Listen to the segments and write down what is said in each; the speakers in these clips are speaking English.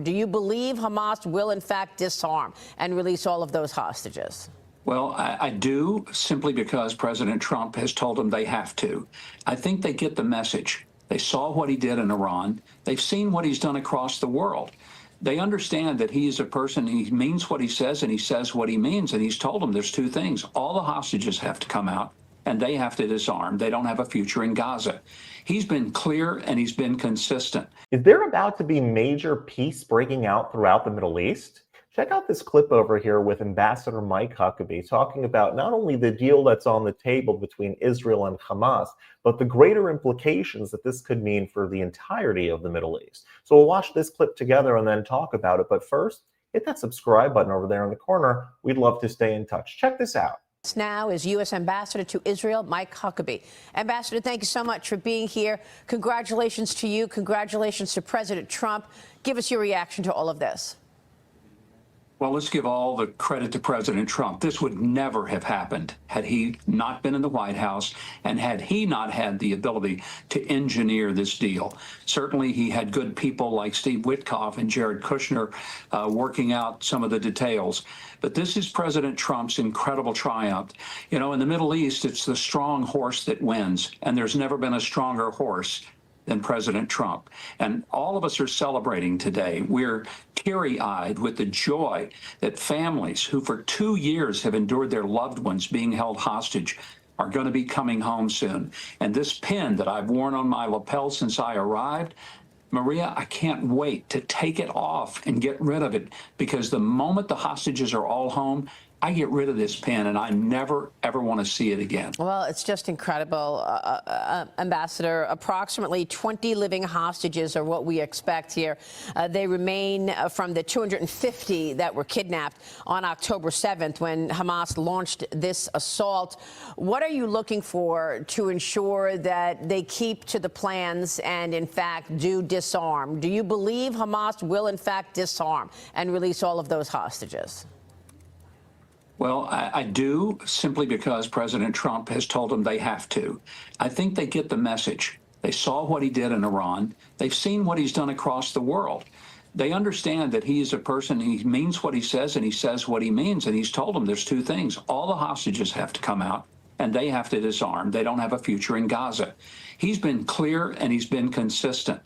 Do you believe Hamas will, in fact, disarm and release all of those hostages? Well, I do, simply because President Trump has told them they have to. I think they get the message. They saw what he did in Iran. They've seen what he's done across the world. They understand that he is a person, he means what he says, and he says what he means. And he's told them there's two things. All the hostages have to come out, and they have to disarm. They don't have a future in Gaza. He's been clear, and he's been consistent. Is there about to be major peace breaking out throughout the Middle East? Check out this clip over here with Ambassador Mike Huckabee talking about not only the deal that's on the table between Israel and Hamas, but the greater implications that this could mean for the entirety of the Middle East. So we'll watch this clip together and then talk about it. But first, hit that subscribe button over there in the corner. We'd love to stay in touch. Check this out. Now is U.S. Ambassador to Israel, Mike Huckabee. Ambassador, thank you so much for being here. Congratulations to you. Congratulations to President Trump. Give us your reaction to all of this. Well, let's give all the credit to President Trump. This would never have happened had he not been in the White House and had he not had the ability to engineer this deal. Certainly, he had good people like Steve Witkoff and Jared Kushner working out some of the details. But this is President Trump's incredible triumph. You know, in the Middle East, it's the strong horse that wins, and there's never been a stronger horse than President Trump. And all of us are celebrating today. We're teary-eyed with the joy that families who for 2 years have endured their loved ones being held hostage are going to be coming home soon. And this pin that I've worn on my lapel since I arrived, Maria, I can't wait to take it off and get rid of it, because the moment the hostages are all home, I get rid of this pin, and I never, ever want to see it again. Well, it's just incredible, Ambassador. Approximately 20 living hostages are what we expect here. They remain from the 250 that were kidnapped on October 7th when Hamas launched this assault. What are you looking for to ensure that they keep to the plans and, in fact, do disarm? Do you believe Hamas will, in fact, disarm and release all of those hostages? Well, I do, simply because President Trump has told them they have to. I think they get the message. They saw what he did in Iran. They've seen what he's done across the world. They understand that he is a person, he means what he says, and he says what he means. And he's told them there's two things. All the hostages have to come out, and they have to disarm. They don't have a future in Gaza. He's been clear, and he's been consistent.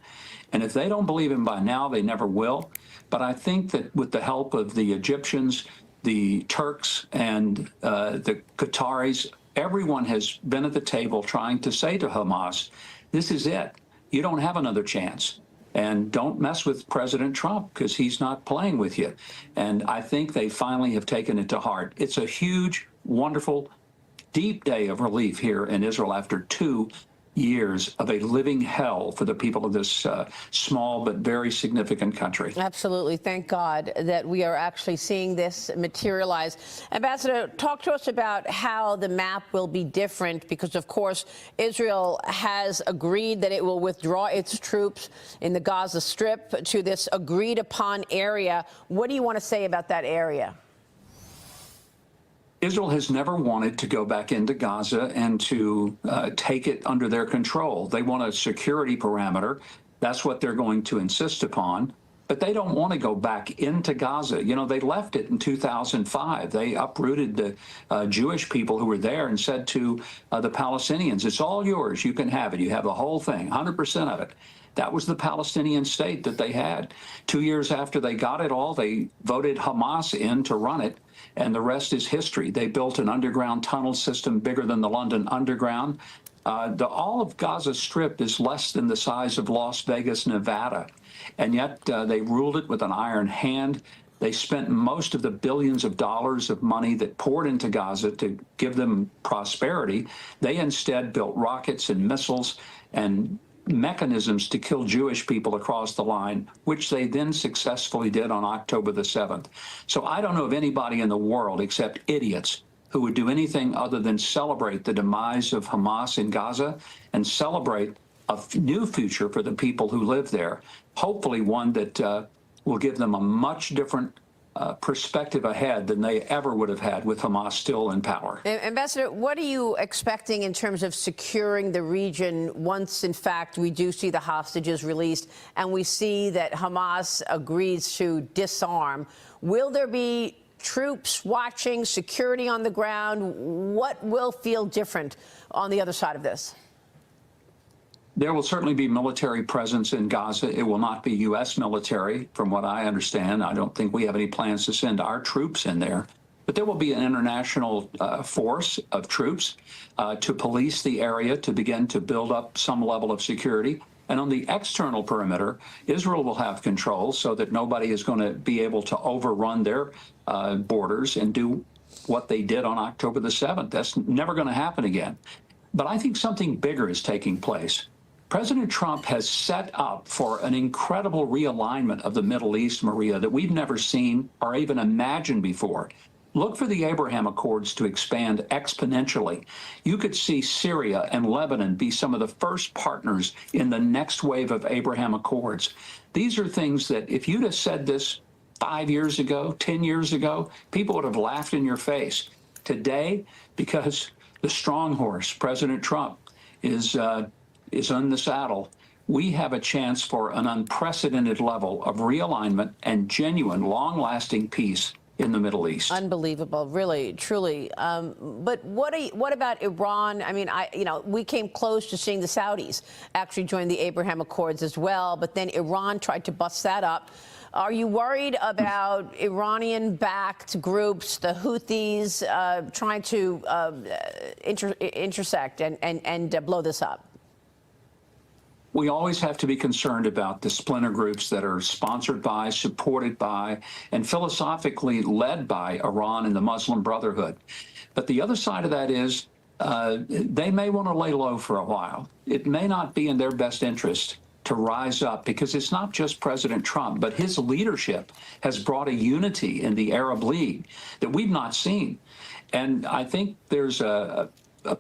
And if they don't believe him by now, they never will. But I think that with the help of the Egyptians, the Turks, and the Qataris, everyone has been at the table trying to say to Hamas, this is it. You don't have another chance. And don't mess with President Trump, because he's not playing with you. And I think they finally have taken it to heart. It's a huge, wonderful, deep day of relief here in Israel after 2 years of a living hell for the people of this small but very significant country. Absolutely. Thank God that we are actually seeing this materialize. Ambassador, talk to us about how the map will be different, because, of course, Israel has agreed that it will withdraw its troops in the Gaza Strip to this agreed upon area. What do you want to say about that area? Israel has never wanted to go back into Gaza and to take it under their control. They want a security parameter. That's what they're going to insist upon. But they don't want to go back into Gaza. You know, they left it in 2005. They uprooted the Jewish people who were there and said to the Palestinians, it's all yours. You can have it. You have the whole thing, 100% of it. That was the Palestinian state that they had. 2 years after they got it all, they voted Hamas in to run it, and the rest is history. They built an underground tunnel system bigger than the London Underground. All of Gaza Strip is less than the size of Las Vegas, Nevada, and yet they ruled it with an iron hand. They spent most of the billions of dollars of money that poured into Gaza to give them prosperity. They instead built rockets and missiles and mechanisms to kill Jewish people across the line, which they then successfully did on October the 7th. So I don't know of anybody in the world except idiots who would do anything other than celebrate the demise of Hamas in Gaza and celebrate a new future for the people who live there, hopefully one that will give them a much different perspective ahead than they ever would have had with Hamas still in power. Ambassador, what are you expecting in terms of securing the region once, in fact, we do see the hostages released and we see that Hamas agrees to disarm? Will there be troops watching, security on the ground? What will feel different on the other side of this? There will certainly be military presence in Gaza. It will not be U.S. military, from what I understand. I don't think we have any plans to send our troops in there. But there will be an international force of troops to police the area, to begin to build up some level of security. And on the external perimeter, Israel will have control so that nobody is going to be able to overrun their borders and do what they did on October the 7th. That's never going to happen again. But I think something bigger is taking place. President Trump has set up for an incredible realignment of the Middle East, Maria, that we've never seen or even imagined before. Look for the Abraham Accords to expand exponentially. You could see Syria and Lebanon be some of the first partners in the next wave of Abraham Accords. These are things that if you'd have said this 5 years ago, 10 years ago, people would have laughed in your face. Today, because the strong horse, President Trump, is on the saddle, we have a chance for an unprecedented level of realignment and genuine, long-lasting peace in the Middle East. Unbelievable, really, truly. But what about Iran? I mean, we came close to seeing the Saudis actually join the Abraham Accords as well, but then Iran tried to bust that up. Are you worried about Iranian-backed groups, the Houthis, trying to intersect and blow this up? We always have to be concerned about the splinter groups that are sponsored by, supported by, and philosophically led by Iran and the Muslim Brotherhood. But the other side of that is they may want to lay low for a while. It may not be in their best interest to rise up, because it's not just President Trump, but his leadership has brought a unity in the Arab League that we've not seen. And I think there's a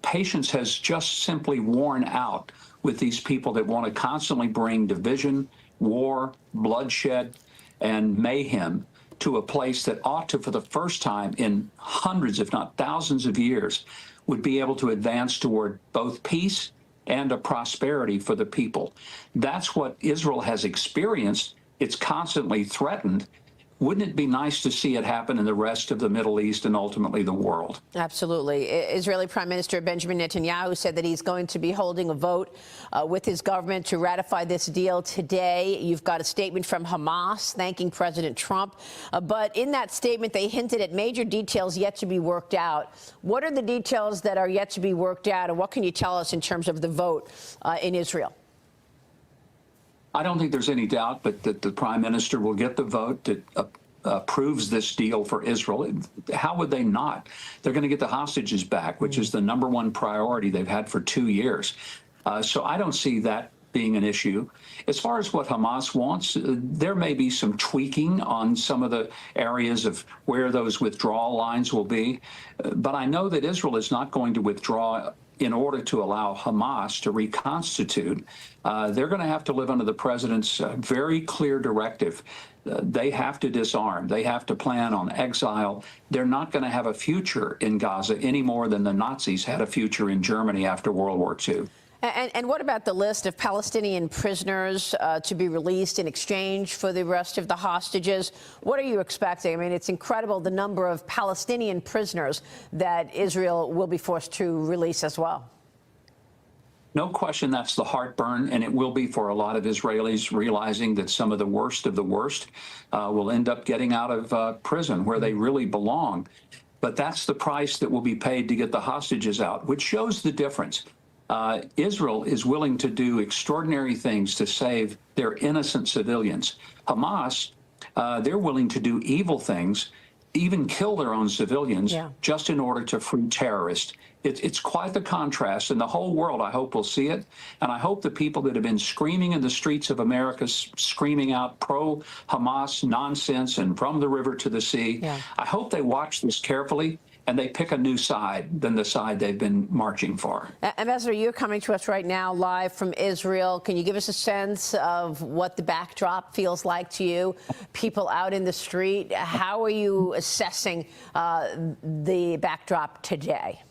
patience has just simply worn out with these people that want to constantly bring division, war, bloodshed, and mayhem to a place that ought to, for the first time in hundreds, if not thousands of years, would be able to advance toward both peace and a prosperity for the people. That's what Israel has experienced. It's constantly threatened. Wouldn't it be nice to see it happen in the rest of the Middle East and ultimately the world? Absolutely. Israeli Prime Minister Benjamin Netanyahu said that he's going to be holding a vote with his government to ratify this deal today. You've got a statement from Hamas thanking President Trump. But in that statement, they hinted at major details yet to be worked out. What are the details that are yet to be worked out, and what can you tell us in terms of the vote in Israel? I don't think there's any doubt but that the prime minister will get the vote that approves this deal for Israel. How would they not? They're going to get the hostages back, which is the #1 priority they've had for 2 years. So I don't see that being an issue. As far as what Hamas wants, there may be some tweaking on some of the areas of where those withdrawal lines will be. But I know that Israel is not going to withdraw in order to allow Hamas to reconstitute. They're going to have to live under the president's very clear directive. They have to disarm. They have to plan on exile. They're not going to have a future in Gaza any more than the Nazis had a future in Germany after World War II. And what about the list of Palestinian prisoners to be released in exchange for the rest of the hostages? What are you expecting? I mean, it's incredible the number of Palestinian prisoners that Israel will be forced to release as well. No question that's the heartburn, and it will be for a lot of Israelis, realizing that some of the worst will end up getting out of prison where they really belong. But that's the price that will be paid to get the hostages out, which shows the difference. Israel is willing to do extraordinary things to save their innocent civilians. Hamas, they're willing to do evil things, even kill their own civilians, just in order to free terrorists. It's quite the contrast, and the whole world, I hope, will see it. And I hope the people that have been screaming in the streets of America, screaming out pro-Hamas nonsense and from the river to the sea, I hope they watch this carefully and they pick a new side than the side they've been marching for. Ambassador, you're coming to us right now live from Israel. Can you give us a sense of what the backdrop feels like to you? People out in the street, how are you assessing the backdrop today?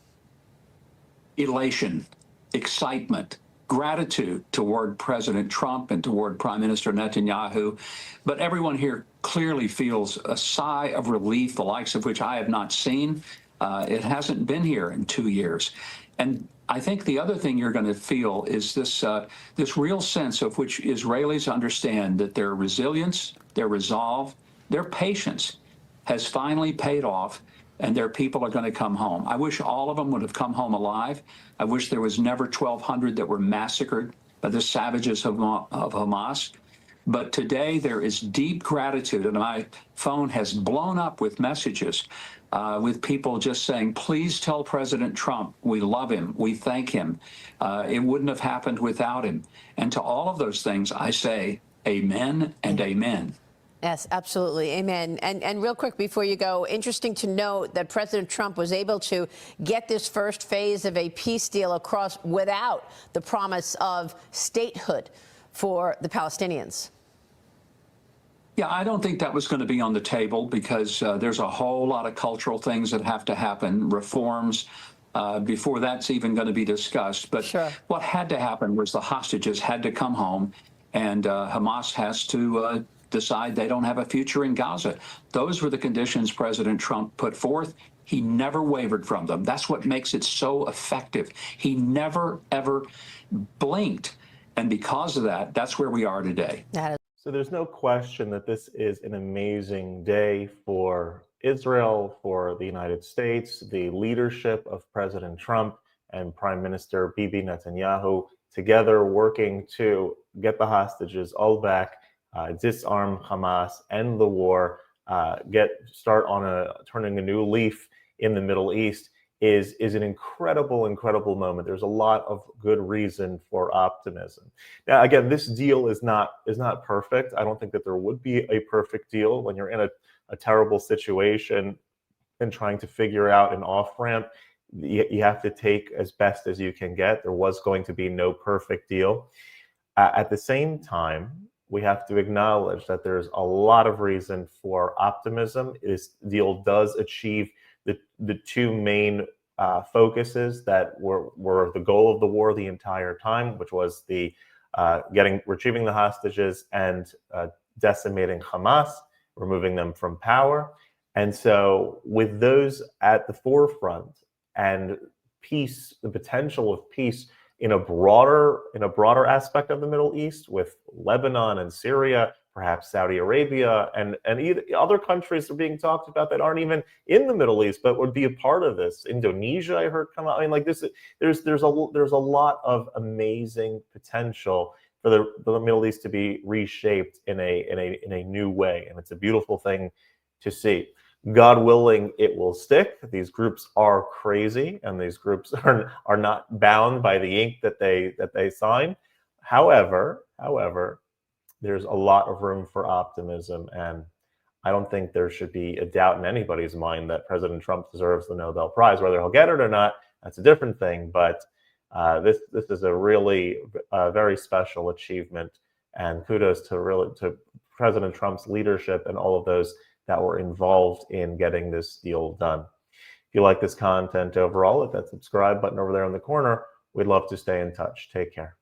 Elation, excitement, gratitude toward President Trump and toward Prime Minister Netanyahu. But everyone here clearly feels a sigh of relief, the likes of which I have not seen. It hasn't been here in 2 years. And I think the other thing you're going to feel is this real sense of which Israelis understand that their resilience, their resolve, their patience has finally paid off, and their people are going to come home. I wish all of them would have come home alive. I wish there was never 1,200 that were massacred by the savages of Hamas. But today there is deep gratitude, and my phone has blown up with messages with people just saying, please tell President Trump we love him, we thank him. It wouldn't have happened without him. And to all of those things, I say amen and amen. Yes, absolutely. Amen. And real quick before you go, interesting to note that President Trump was able to get this first phase of a peace deal across without the promise of statehood for the Palestinians. Yeah, I don't think that was going to be on the table because there's a whole lot of cultural things that have to happen, reforms, before that's even going to be discussed. But sure, what had to happen was the hostages had to come home, and Hamas has to decide they don't have a future in Gaza. Those were the conditions President Trump put forth. He never wavered from them. That's what makes it so effective. He never, ever blinked. And because of that, that's where we are today. So there's no question that this is an amazing day for Israel, for the United States, the leadership of President Trump and Prime Minister Bibi Netanyahu together working to get the hostages all back, disarm Hamas, end the war, start on turning a new leaf in the Middle East is an incredible moment. There's a lot of good reason for optimism. Now, again, this deal is not perfect. I don't think that there would be a perfect deal when you're in a terrible situation and trying to figure out an off-ramp. You have to take as best as you can get. There was going to be no perfect deal. At the same time, we have to acknowledge that there's a lot of reason for optimism. This deal does achieve the two main focuses that were the goal of the war the entire time, which was the retrieving the hostages and decimating Hamas, removing them from power. And so with those at the forefront and peace, the potential of peace in a broader aspect of the Middle East, with Lebanon and Syria, perhaps Saudi Arabia, and other countries are being talked about that aren't even in the Middle East, but would be a part of this. Indonesia, I heard come out. I mean, like this, there's a lot of amazing potential for the Middle East to be reshaped in a new way, and it's a beautiful thing to see. God willing, it will stick. These groups are crazy, and these groups are not bound by the ink that they sign. However, there's a lot of room for optimism, and I don't think there should be a doubt in anybody's mind that President Trump deserves the Nobel Prize. Whether he'll get it or not, that's a different thing. But this is a really very special achievement, and kudos to President Trump's leadership and all of those that were involved in getting this deal done. If you like this content overall, hit that subscribe button over there in the corner. We'd love to stay in touch. Take care.